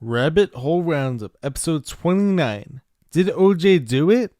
Rabbit Hole Roundup, episode 29. Did OJ do it?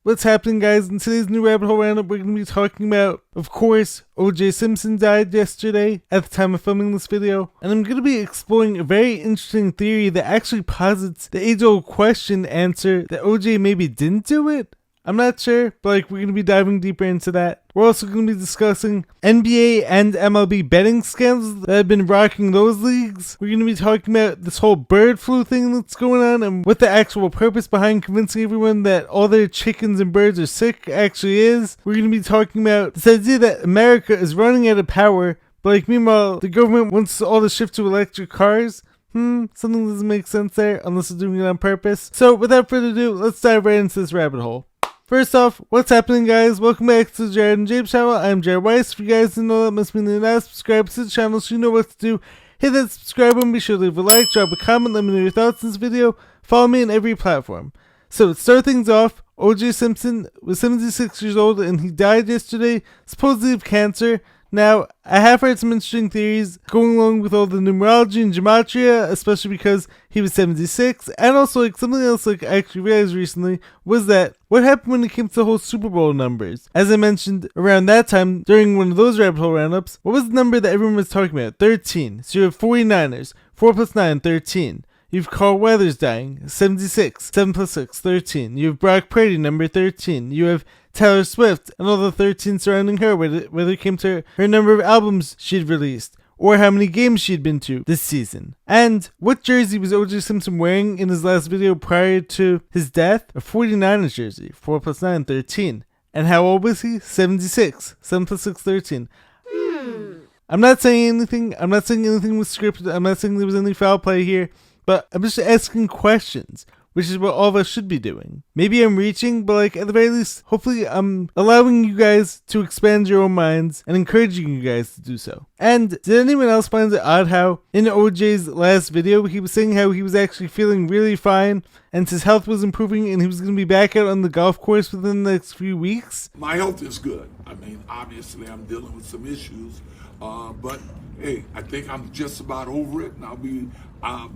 What's happening, guys? In today's new Rabbit Hole Roundup, we're going to be talking about, of course, OJ Simpson died yesterday at the time of filming this video. And I'm going to be exploring a very interesting theory that actually posits the age-old question answer that OJ maybe didn't do it. I'm not sure, but we're going to be diving deeper into that. We're also going to be discussing NBA and MLB betting scandals that have been rocking those leagues. We're going to be talking about this whole bird flu thing that's going on and what the actual purpose behind convincing everyone that all their chickens and birds are sick actually is. We're going to be talking about this idea that America is running out of power, but meanwhile, the government wants all to shift to electric cars. Something doesn't make sense there unless they're doing it on purpose. So without further ado, let's dive right into this rabbit hole. First off, what's happening, guys? Welcome back to the Jared and James channel. I'm Jared Weiss. If you guys didn't know, that must mean you're not subscribed to the channel, so you know what to do. Hit that subscribe button, be sure to leave a like, drop a comment, let me know your thoughts on this video. Follow me on every platform. So to start things off, OJ Simpson was 76 years old and he died yesterday, supposedly of cancer. Now, I have heard some interesting theories going along with all the numerology and gematria, especially because he was 76, and also something else I actually realized recently was that what happened when it came to the whole Super Bowl numbers. As I mentioned, around that time, during one of those Rabbit Hole Roundups, what was the number that everyone was talking about? 13. So you have 49ers, 4 plus 9, 13. You have Carl Weathers dying, 76, 7 plus 6, 13. You have Brock Purdy, number 13. You have Taylor Swift and all the 13 surrounding her, whether it came to her number of albums she'd released, or how many games she'd been to this season. And what jersey was OJ Simpson wearing in his last video prior to his death? A 49ers jersey, 4 plus 9, 13. And how old was he? 76, 7 plus 6, 13. I'm not saying anything was scripted, I'm not saying there was any foul play here, but I'm just asking questions, which is what all of us should be doing. Maybe I'm reaching, but at the very least, hopefully I'm allowing you guys to expand your own minds and encouraging you guys to do so. And did anyone else find it odd how in OJ's last video, he was saying how he was actually feeling really fine and his health was improving and he was going to be back out on the golf course within the next few weeks? My health is good. I mean, obviously I'm dealing with some issues, but hey, I think I'm just about over it and I'll be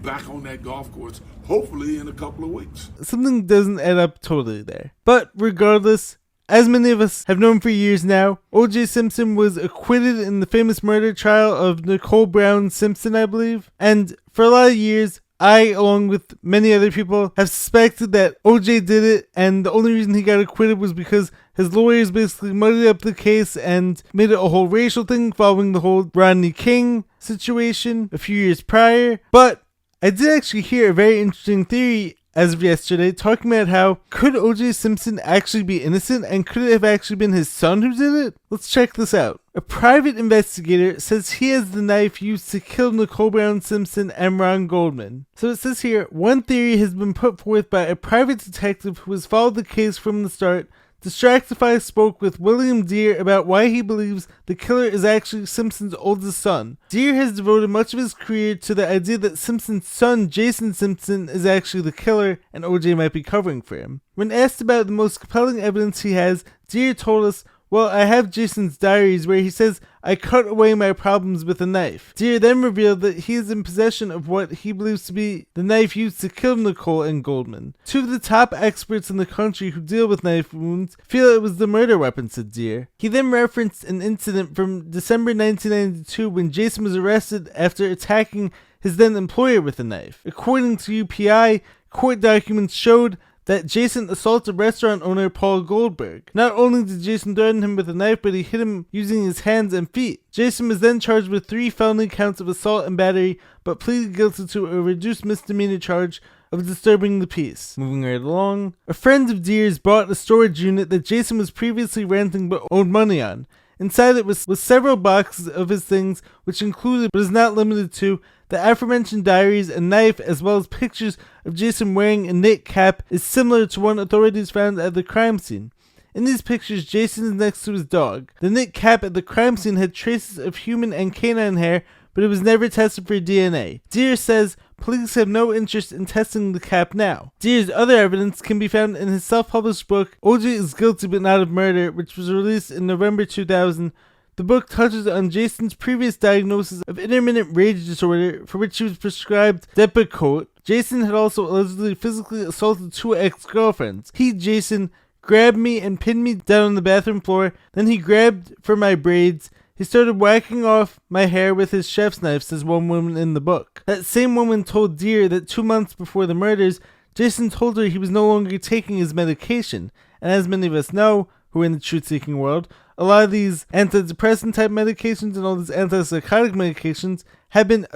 back on that golf course, hopefully in a couple of weeks. Something doesn't add up totally there. But regardless, as many of us have known for years now, OJ Simpson was acquitted in the famous murder trial of Nicole Brown Simpson, I believe. And for a lot of years, I, along with many other people, have suspected that OJ did it, and the only reason he got acquitted was because his lawyers basically muddied up the case and made it a whole racial thing following the whole Rodney King situation a few years prior. But I did actually hear a very interesting theory as of yesterday talking about how could OJ Simpson actually be innocent and could it have actually been his son who did it? Let's check this out. A private investigator says he has the knife used to kill Nicole Brown Simpson and Ron Goldman. So it says here, one theory has been put forth by a private detective who has followed the case from the start. Distractify spoke with William Deere about why he believes the killer is actually Simpson's oldest son. Deere has devoted much of his career to the idea that Simpson's son, Jason Simpson, is actually the killer and OJ might be covering for him. When asked about the most compelling evidence he has, Deere told us, "Well, I have Jason's diaries where he says, I cut away my problems with a knife." Deere then revealed that he is in possession of what he believes to be the knife used to kill Nicole and Goldman. Two of the top experts in the country who deal with knife wounds feel it was the murder weapon, said Deere. He then referenced an incident from December 1992 when Jason was arrested after attacking his then employer with a knife. According to UPI, court documents showed that Jason assaulted restaurant owner Paul Goldberg. Not only did Jason threaten him with a knife, but he hit him using his hands and feet. Jason was then charged with 3 felony counts of assault and battery, but pleaded guilty to a reduced misdemeanor charge of disturbing the peace. Moving right along. A friend of Deere's bought a storage unit that Jason was previously renting but owed money on. Inside it was several boxes of his things, which included, but is not limited to, the aforementioned diaries, a knife, as well as pictures of Jason wearing a knit cap is similar to one authorities found at the crime scene. In these pictures, Jason is next to his dog. The knit cap at the crime scene had traces of human and canine hair, but it was never tested for DNA. Deere says police have no interest in testing the cap now. Deere's other evidence can be found in his self-published book, OJ is Guilty But Not of Murder, which was released in November 2000. The book touches on Jason's previous diagnosis of intermittent rage disorder, for which he was prescribed Depakote. Jason had also allegedly physically assaulted 2 ex-girlfriends. He, Jason, grabbed me and pinned me down on the bathroom floor. Then he grabbed for my braids. He started whacking off my hair with his chef's knife, says one woman in the book. That same woman told Deer that 2 months before the murders, Jason told her he was no longer taking his medication. And as many of us know, who are in the truth-seeking world, a lot of these antidepressant type medications and all these antipsychotic medications have been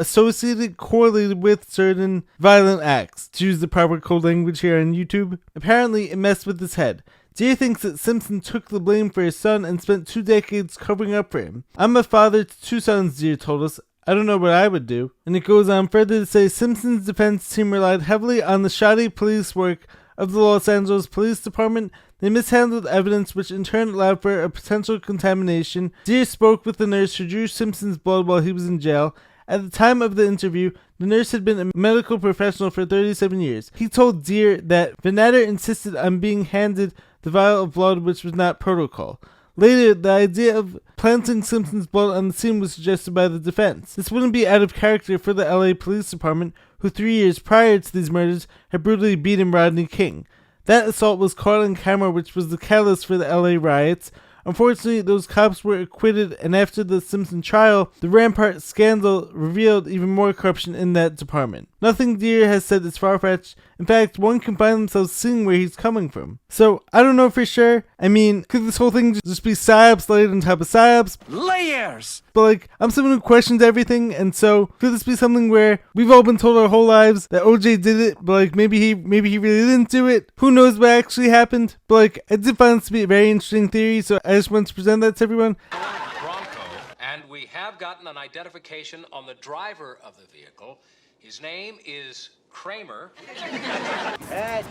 correlated with certain violent acts. To use the proper code language here on YouTube, apparently it messed with his head. Deer thinks that Simpson took the blame for his son and spent 2 decades covering up for him. I'm a father to 2 sons, Deer told us. I don't know what I would do. And it goes on further to say Simpson's defense team relied heavily on the shoddy police work of the Los Angeles Police Department. They mishandled evidence, which in turn allowed for a potential contamination. Deer spoke with the nurse who drew Simpson's blood while he was in jail. At the time of the interview, the nurse had been a medical professional for 37 years. He told Deer that Venator insisted on being handed the vial of blood, which was not protocol. Later, the idea of planting Simpson's blood on the scene was suggested by the defense. This wouldn't be out of character for the LA Police Department, who 3 years prior to these murders had brutally beaten Rodney King. That assault was caught on camera, which was the catalyst for the LA riots. Unfortunately, those cops were acquitted, and after the Simpson trial, the Rampart scandal revealed even more corruption in that department. Nothing Deer has said is far-fetched. In fact, one can find themselves seeing where he's coming from. So, I don't know for sure. I mean, could this whole thing just be psyops layered on top of psyops? Layers! But I'm someone who questions everything, and so could this be something where we've all been told our whole lives that OJ did it, but maybe he really didn't do it? Who knows what actually happened? But I did find this to be a very interesting theory, so I just wanted to present that to everyone. Bronco, and we have gotten an identification on the driver of the vehicle. His name is Kramer.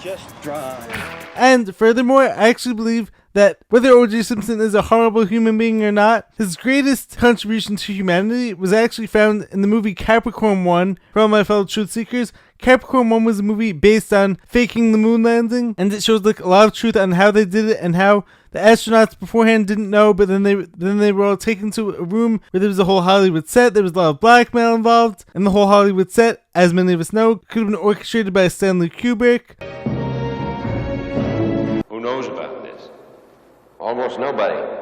Just drive. And furthermore, I actually believe that whether O.J. Simpson is a horrible human being or not, his greatest contribution to humanity was actually found in the movie Capricorn 1. For all my fellow truth seekers, Capricorn 1 was a movie based on faking the moon landing, and it shows a lot of truth on how they did it and how the astronauts beforehand didn't know, but then they were all taken to a room where there was a whole Hollywood set. There was a lot of blackmail involved, and the whole Hollywood set, as many of us know, could have been orchestrated by Stanley Kubrick. Who knows about this? Almost nobody.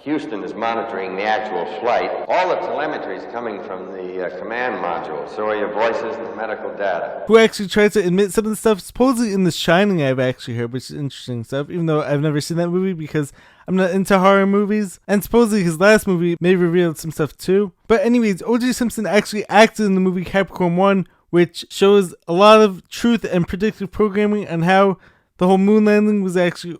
Houston is monitoring the actual flight. All the telemetry is coming from the command module, so are your voices and the medical data. Who actually tried to admit some of the stuff, supposedly in The Shining, I've actually heard, which is interesting stuff, even though I've never seen that movie because I'm not into horror movies. And supposedly his last movie may have revealed some stuff too. But anyways, O.J. Simpson actually acted in the movie Capricorn 1, which shows a lot of truth and predictive programming on how the whole moon landing was actually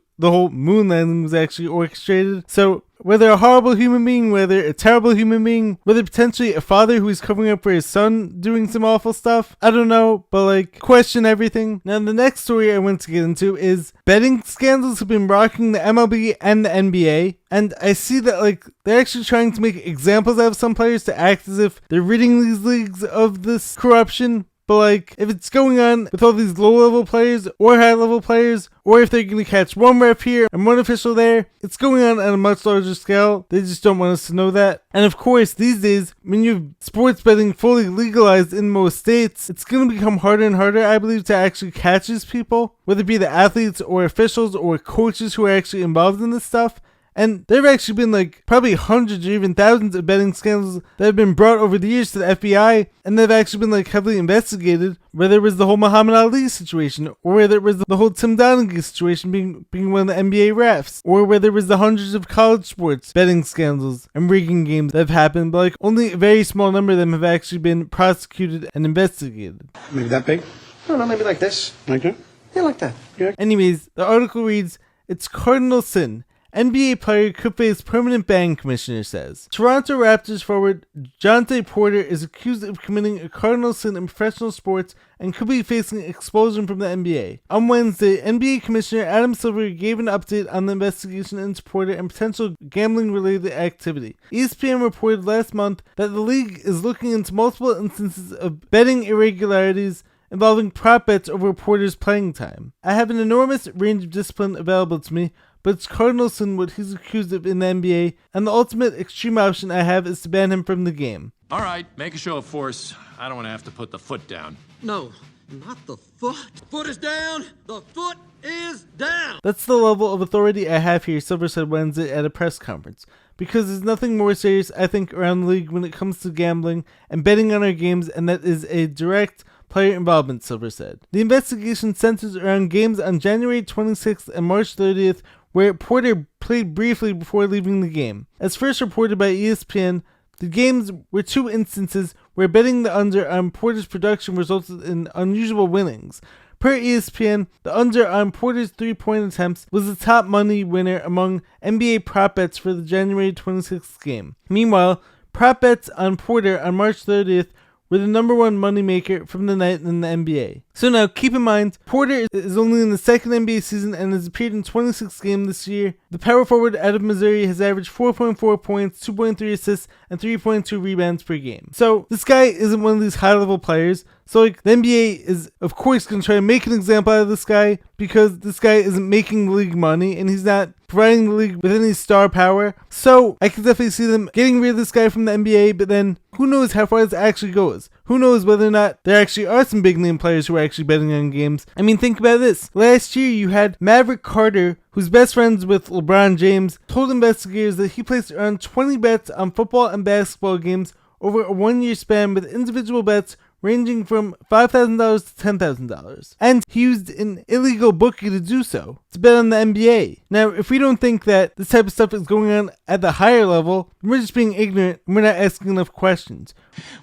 orchestrated. So whether a horrible human being, whether a terrible human being, whether potentially a father who is covering up for his son doing some awful stuff, I don't know, but question everything. Now the next story I want to get into is betting scandals have been rocking the MLB and the NBA, and I see that they're actually trying to make examples out of some players to act as if they're ridding these leagues of this corruption. But if it's going on with all these low-level players or high-level players, or if they're going to catch one ref here and one official there, it's going on a much larger scale. They just don't want us to know that. And of course, these days, when you have sports betting fully legalized in most states, it's going to become harder and harder, I believe, to actually catch these people, whether it be the athletes or officials or coaches who are actually involved in this stuff. And there have actually been probably hundreds or even thousands of betting scandals that have been brought over the years to the FBI, and they've actually been heavily investigated, whether it was the whole Muhammad Ali situation, or whether it was the whole Tim Donaghy situation being one of the NBA refs, or whether it was the hundreds of college sports betting scandals and rigging games that have happened, but only a very small number of them have actually been prosecuted and investigated. Maybe that big? I don't know, maybe like this. Like that? Yeah, like that. Yeah. Anyways, the article reads, "It's cardinal sin. NBA player could face permanent ban, commissioner says." Toronto Raptors forward Jontay Porter is accused of committing a cardinal sin in professional sports and could be facing expulsion from the NBA. On Wednesday, NBA Commissioner Adam Silver gave an update on the investigation into Porter and potential gambling-related activity. ESPN reported last month that the league is looking into multiple instances of betting irregularities involving prop bets over Porter's playing time. "I have an enormous range of discipline available to me, but it's cardinal sin what he's accused of in the NBA, and the ultimate extreme option I have is to ban him from the game. All right, make a show of force. I don't want to have to put the foot down. No, not the foot. Foot is down. The foot is down. That's the level of authority I have here, Silver said Wednesday at a press conference. Because there's nothing more serious, I think, around the league when it comes to gambling and betting on our games, and that is a direct player involvement, Silver said. The investigation centers around games on January 26th and March 30th, where Porter played briefly before leaving the game. As first reported by ESPN, the games were 2 instances where betting the under on Porter's production resulted in unusual winnings. Per ESPN, the under on Porter's 3-point attempts was the top money winner among NBA prop bets for the January 26th game. Meanwhile, prop bets on Porter on March 30th were the number one moneymaker from the night in the NBA. So now, keep in mind, Porter is only in the second NBA season and has appeared in 26 games this year. The power forward out of Missouri has averaged 4.4 points, 2.3 assists, and 3.2 rebounds per game. So this guy isn't one of these high-level players. So the NBA is, of course, going to try to make an example out of this guy because this guy isn't making the league money and he's not providing the league with any star power. So I can definitely see them getting rid of this guy from the NBA, but then who knows how far this actually goes? Who knows whether or not there actually are some big name players who are actually betting on games? I mean, think about this. Last year you had Maverick Carter, who's best friends with LeBron James, told investigators that he placed around 20 bets on football and basketball games over a 1-year span with individual bets ranging from $5,000 to $10,000. And he used an illegal bookie to do so, to bet on the NBA. Now, if we don't think that this type of stuff is going on at the higher level, we're just being ignorant and we're not asking enough questions.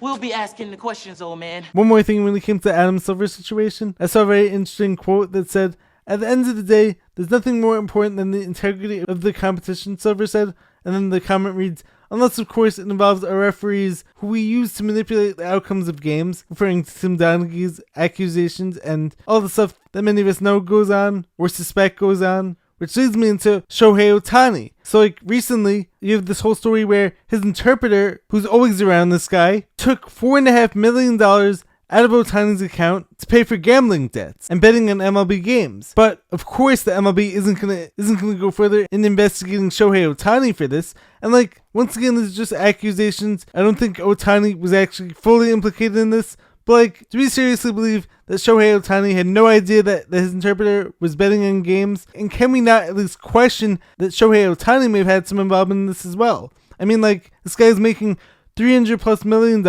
We'll be asking the questions, old man. One more thing when it came to the Adam Silver situation, I saw a very interesting quote that said, "At the end of the day, there's nothing more important than the integrity of the competition," Silver said, and then the comment reads, "Unless, of course, it involves our referees who we use to manipulate the outcomes of games," referring to Tim Donaghy's accusations and all the stuff that many of us know goes on or suspect goes on. Which leads me into Shohei Ohtani. So recently, you have this whole story where his interpreter, who's always around this guy, took $4.5 million out of Ohtani's account to pay for gambling debts and betting on MLB games. But of course the MLB isn't gonna go further in investigating Shohei Ohtani for this. And once again, this is just accusations. I don't think Ohtani was actually fully implicated in this. But do we seriously believe that Shohei Ohtani had no idea that his interpreter was betting on games? And can we not at least question that Shohei Ohtani may have had some involvement in this as well? I mean, this guy's making $300+ million.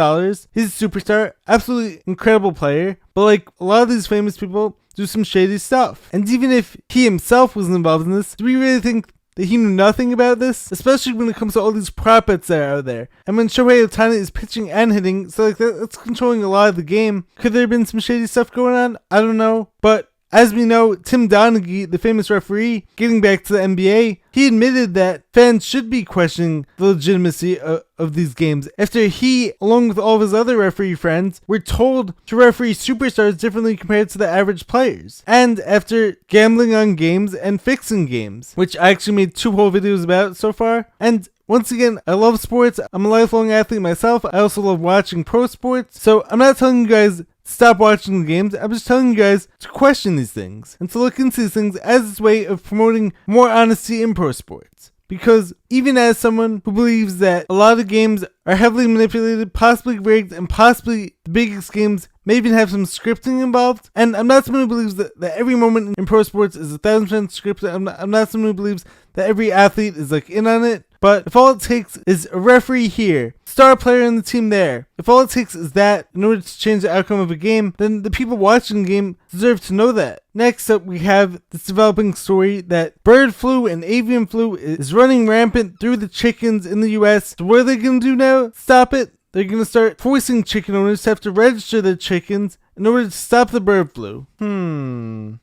He's a superstar, absolutely incredible player. But a lot of these famous people do some shady stuff. And even if he himself wasn't involved in this, do we really think that he knew nothing about this? Especially when it comes to all these prop bets that are out there. And when Shohei Ohtani is pitching and hitting, so that's controlling a lot of the game. Could there have been some shady stuff going on? I don't know. But as we know, Tim Donaghy, the famous referee, getting back to the NBA, he admitted that fans should be questioning the legitimacy of these games after he, along with all of his other referee friends, were told to referee superstars differently compared to the average players. And after gambling on games and fixing games, which I actually made 2 whole videos about so far. And once again, I love sports. I'm a lifelong athlete myself. I also love watching pro sports. So I'm not telling you guys stop watching the games. I'm just telling you guys to question these things and to look into these things as its way of promoting more honesty in pro sports. Because even as someone who believes that a lot of games are heavily manipulated, possibly rigged, and possibly the biggest games may even have some scripting involved, and I'm not someone who believes that every moment in pro sports is 1,000% scripted. I'm not someone who believes that every athlete is in on it. But if all it takes is a referee here, star player on the team there, if all it takes is that in order to change the outcome of a game, then the people watching the game deserve to know that. Next up, we have this developing story that bird flu and avian flu is running rampant through the chickens in the US. So what are they going to do now? Stop it? They're going to start forcing chicken owners to have to register their chickens in order to stop the bird flu.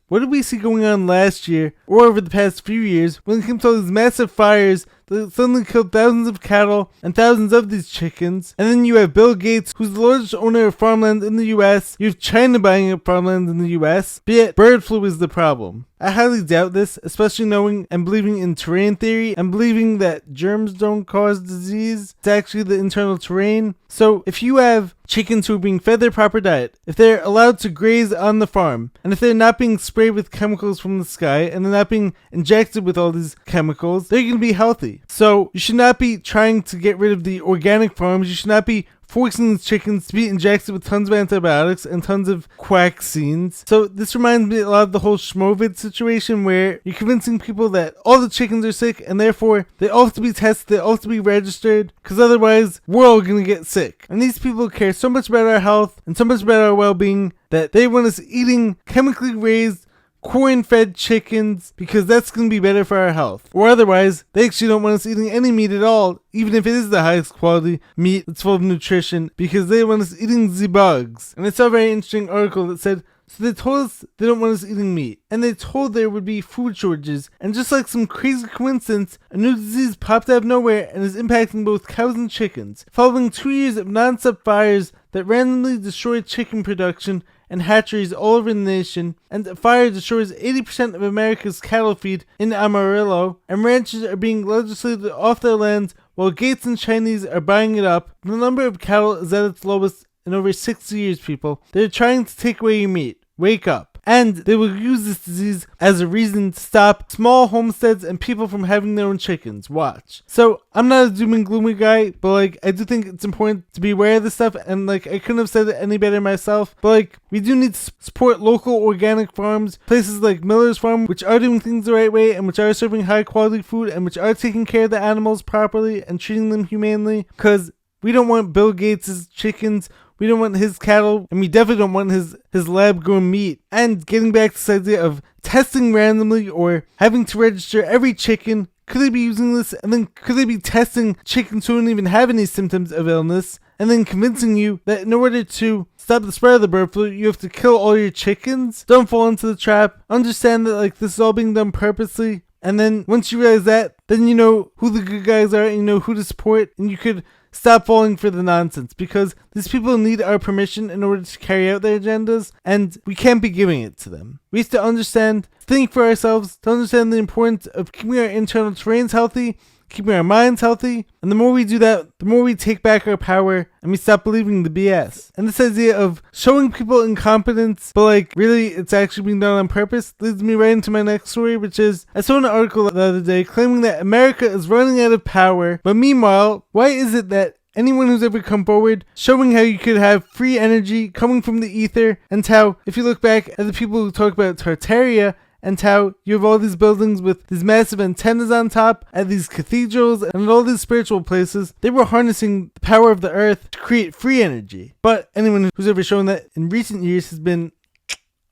What did we see going on last year or over the past few years when it came to all these massive fires that suddenly killed thousands of cattle and thousands of these chickens. And then you have Bill Gates, who's the largest owner of farmland in the US. You have China buying up farmland in the US. But yet, bird flu is the problem. I highly doubt this, especially knowing and believing in terrain theory and believing that germs don't cause disease. It's actually the internal terrain. So if you have chickens who are being fed their proper diet, if they're allowed to graze on the farm, and if they're not being sprayed with chemicals from the sky, and they're not being injected with all these chemicals, they're going to be healthy. So you should not be trying to get rid of the organic farms. You should not be forcing these chickens to be injected with tons of antibiotics and tons of vaccines. So this reminds me a lot of the whole Schmovid situation where you're convincing people that all the chickens are sick and therefore they all have to be tested, they all have to be registered, because otherwise we're all going to get sick. And these people care so much about our health and so much about our well-being that they want us eating chemically raised corn-fed chickens because that's going to be better for our health. Or otherwise, they actually don't want us eating any meat at all, even if it is the highest quality meat that's full of nutrition, because they want us eating the bugs. And I saw a very interesting article that said, so they told us they don't want us eating meat, and they told there would be food shortages, and just like some crazy coincidence, a new disease popped out of nowhere and is impacting both cows and chickens. Following 2 years of non-stop fires that randomly destroyed chicken production and hatcheries all over the nation, and a fire destroys 80% of America's cattle feed in Amarillo, and ranchers are being legislated off their lands while Gates and Chinese are buying it up. The number of cattle is at its lowest in over 60 years, people. They're trying to take away your meat. Wake up. And they will use this disease as a reason to stop small homesteads and people from having their own chickens. Watch. So, I'm not a doom and gloomy guy, but I do think it's important to be aware of this stuff, and I couldn't have said it any better myself, but we do need to support local organic farms, places like Miller's Farm, which are doing things the right way, and which are serving high quality food, and which are taking care of the animals properly and treating them humanely, because we don't want Bill Gates' chickens, we don't want his cattle, and we definitely don't want his lab-grown meat. And getting back to this idea of testing randomly or having to register every chicken, could they be using this? And then could they be testing chickens who don't even have any symptoms of illness? And then convincing you that in order to stop the spread of the bird flu, you have to kill all your chickens? Don't fall into the trap. Understand that this is all being done purposely. And then once you realize that, then you know who the good guys are and you know who to support, and you could stop falling for the nonsense, because these people need our permission in order to carry out their agendas, and we can't be giving it to them. We have to understand, think for ourselves, to understand the importance of keeping our internal terrains healthy, keeping our minds healthy, and the more we do that, the more we take back our power and we stop believing the BS. And this idea of showing people incompetence, but really it's actually being done on purpose, leads me right into my next story, which is, I saw an article the other day claiming that America is running out of power, but meanwhile, why is it that anyone who's ever come forward showing how you could have free energy coming from the ether, and how, if you look back at the people who talk about Tartaria, and how you have all these buildings with these massive antennas on top, at these cathedrals, and all these spiritual places, they were harnessing the power of the earth to create free energy. But anyone who's ever shown that in recent years has been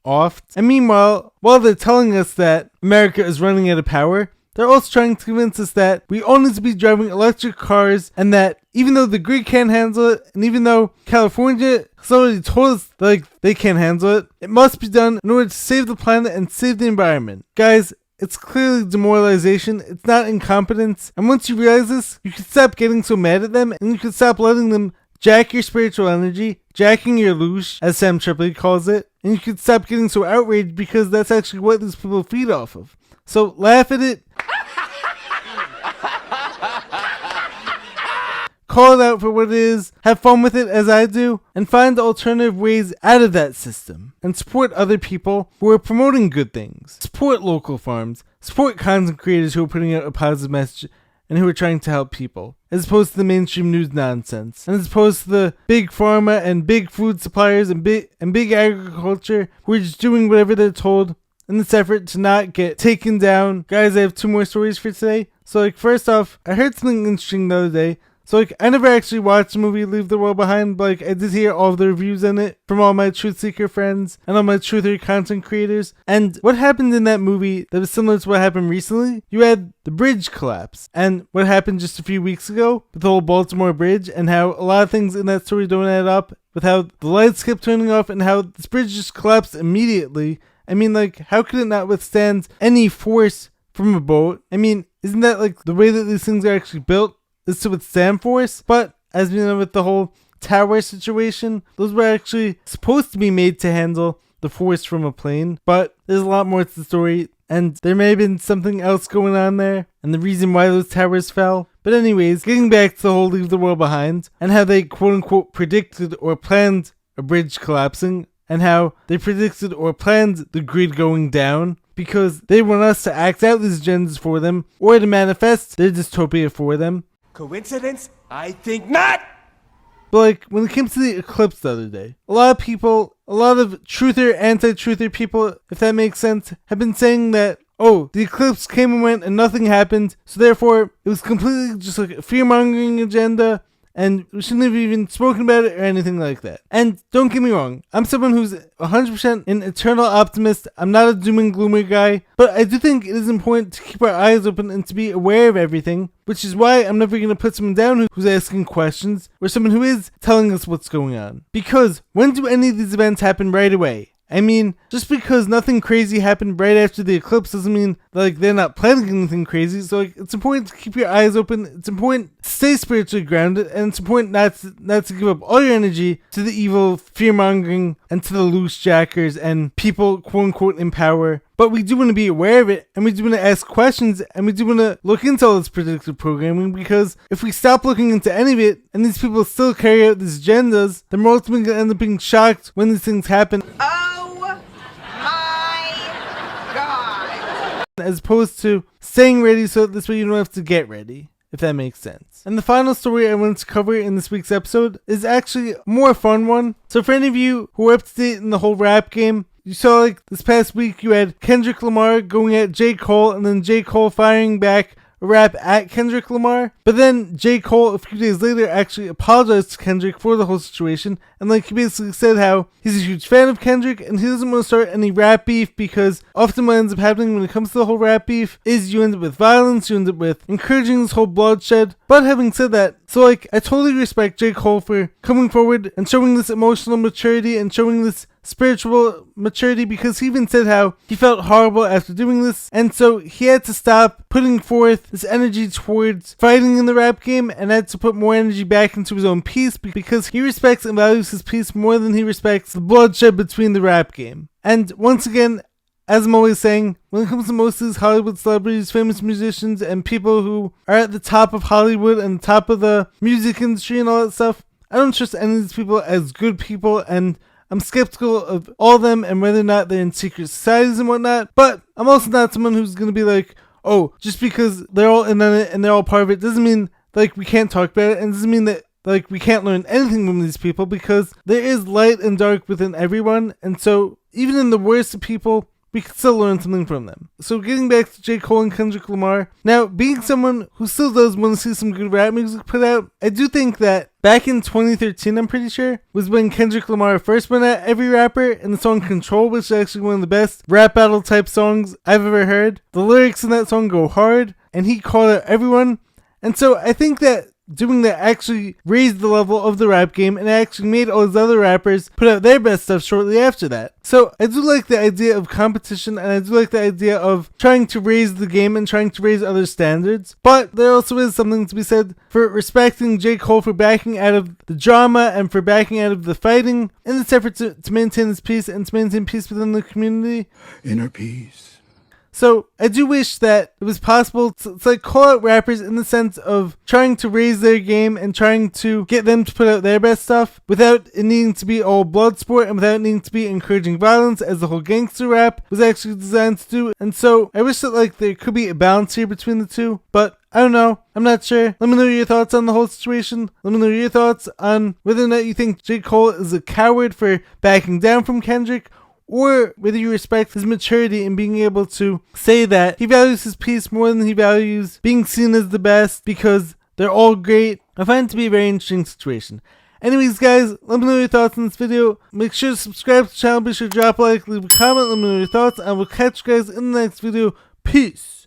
off. And meanwhile, while they're telling us that America is running out of power, they're also trying to convince us that we all need to be driving electric cars, and that even though the grid can't handle it, and even though California has already told us they can't handle it, it must be done in order to save the planet and save the environment. Guys, it's clearly demoralization, it's not incompetence, and once you realize this, you can stop getting so mad at them, and you can stop letting them jack your spiritual energy, jacking your loosh, as Sam Tripoli calls it, and you can stop getting so outraged, because that's actually what these people feed off of. So laugh at it, call it out for what it is, have fun with it as I do, and find alternative ways out of that system, and support other people who are promoting good things. Support local farms, support content creators who are putting out a positive message and who are trying to help people, as opposed to the mainstream news nonsense, and as opposed to the big pharma and big food suppliers and big agriculture who are just doing whatever they're told in this effort to not get taken down. Guys, I have 2 more stories for today. So first off, I heard something interesting the other day. So I never actually watched the movie Leave the World Behind, but I did hear all of the reviews on it from all my Truth Seeker friends and all my Truther content creators. And what happened in that movie that was similar to what happened recently, you had the bridge collapse. And what happened just a few weeks ago with the whole Baltimore Bridge, and how a lot of things in that story don't add up, with how the lights kept turning off and how this bridge just collapsed immediately. I mean, how could it not withstand any force from a boat? I mean, isn't that like the way that these things are actually built is to withstand force? But as we know with the whole tower situation, those were actually supposed to be made to handle the force from a plane, but there's a lot more to the story, and there may have been something else going on there, and the reason why those towers fell. But anyways, getting back to the whole leave the world behind, and how they quote-unquote predicted or planned a bridge collapsing, and how they predicted or planned the grid going down, because they want us to act out these agendas for them, or to manifest their dystopia for them. Coincidence? I think not! But like, when it came to the eclipse the other day, a lot of people, a lot of truther, anti-truther people, if that makes sense, have been saying that, oh, the eclipse came and went and nothing happened, so therefore it was completely just like a fear-mongering agenda, and we shouldn't have even spoken about it or anything like that. And don't get me wrong, I'm someone who's 100% an eternal optimist. I'm not a doom and gloomer guy, but I do think it is important to keep our eyes open and to be aware of everything, which is why I'm never going to put someone down who's asking questions, or someone who is telling us what's going on. Because when do any of these events happen right away? I mean, just because nothing crazy happened right after the eclipse doesn't mean like they're not planning anything crazy. So like, it's important to keep your eyes open. It's important to stay spiritually grounded, and it's important not to give up all your energy to the evil, fear-mongering, and to the loose jackers and people quote-unquote in power. But we do want to be aware of it, and we do want to ask questions, and we do want to look into all this predictive programming, because if we stop looking into any of it, and these people still carry out these agendas, then we're ultimately going to end up being shocked when these things happen. As opposed to staying ready so this way you don't have to get ready, if that makes sense. And the final story I wanted to cover in this week's episode is actually a more fun one. So for any of you who are up to date in the whole rap game, you saw like this past week you had Kendrick Lamar going at J. Cole, and then J. Cole firing back a rap at Kendrick Lamar. But then J. Cole, a few days later, actually apologized to Kendrick for the whole situation, and like he basically said how he's a huge fan of Kendrick and he doesn't want to start any rap beef, because often what ends up happening when it comes to the whole rap beef is you end up with violence, you end up with encouraging this whole bloodshed. But having said that, so like, I totally respect J. Cole for coming forward and showing this emotional maturity and showing this spiritual maturity, because he even said how he felt horrible after doing this, and so he had to stop putting forth this energy towards fighting in the rap game and had to put more energy back into his own peace, because he respects and values his peace more than he respects the bloodshed between the rap game. And once again, as I'm always saying, when it comes to most of these Hollywood celebrities, famous musicians, and people who are at the top of Hollywood and the top of the music industry and all that stuff, I don't trust any of these people as good people, and I'm skeptical of all of them and whether or not they're in secret societies and whatnot. But I'm also not someone who's going to be like, oh, just because they're all in on it and they're all part of it doesn't mean like we can't talk about it, and doesn't mean that like we can't learn anything from these people, because there is light and dark within everyone, and so even in the worst of people, we can still learn something from them. So getting back to J. Cole and Kendrick Lamar, now being someone who still does want to see some good rap music put out, I do think that back in 2013, I'm pretty sure, was when Kendrick Lamar first went at every rapper in the song Control, which is actually one of the best rap battle type songs I've ever heard. The lyrics in that song go hard, and he called out everyone. And so I think that doing that actually raised the level of the rap game, and actually made all these other rappers put out their best stuff shortly after that. So I do like the idea of competition, and I do like the idea of trying to raise the game and trying to raise other standards. But there also is something to be said for respecting J. Cole for backing out of the drama and for backing out of the fighting in this effort to maintain his peace and to maintain peace within the community. Inner peace. So I do wish that it was possible to like call out rappers in the sense of trying to raise their game and trying to get them to put out their best stuff without it needing to be all blood sport and without it needing to be encouraging violence, as the whole gangster rap was actually designed to do. And so I wish that like there could be a balance here between the two, but I don't know. I'm not sure. Let me know your thoughts on the whole situation. Let me know your thoughts on whether or not you think J. Cole is a coward for backing down from Kendrick, or whether you respect his maturity in being able to say that he values his peace more than he values being seen as the best, because they're all great. I find it to be a very interesting situation. Anyways, guys, let me know your thoughts on this video. Make sure to subscribe to the channel. Be sure to drop a like, leave a comment, let me know your thoughts, and we'll catch you guys in the next video. Peace.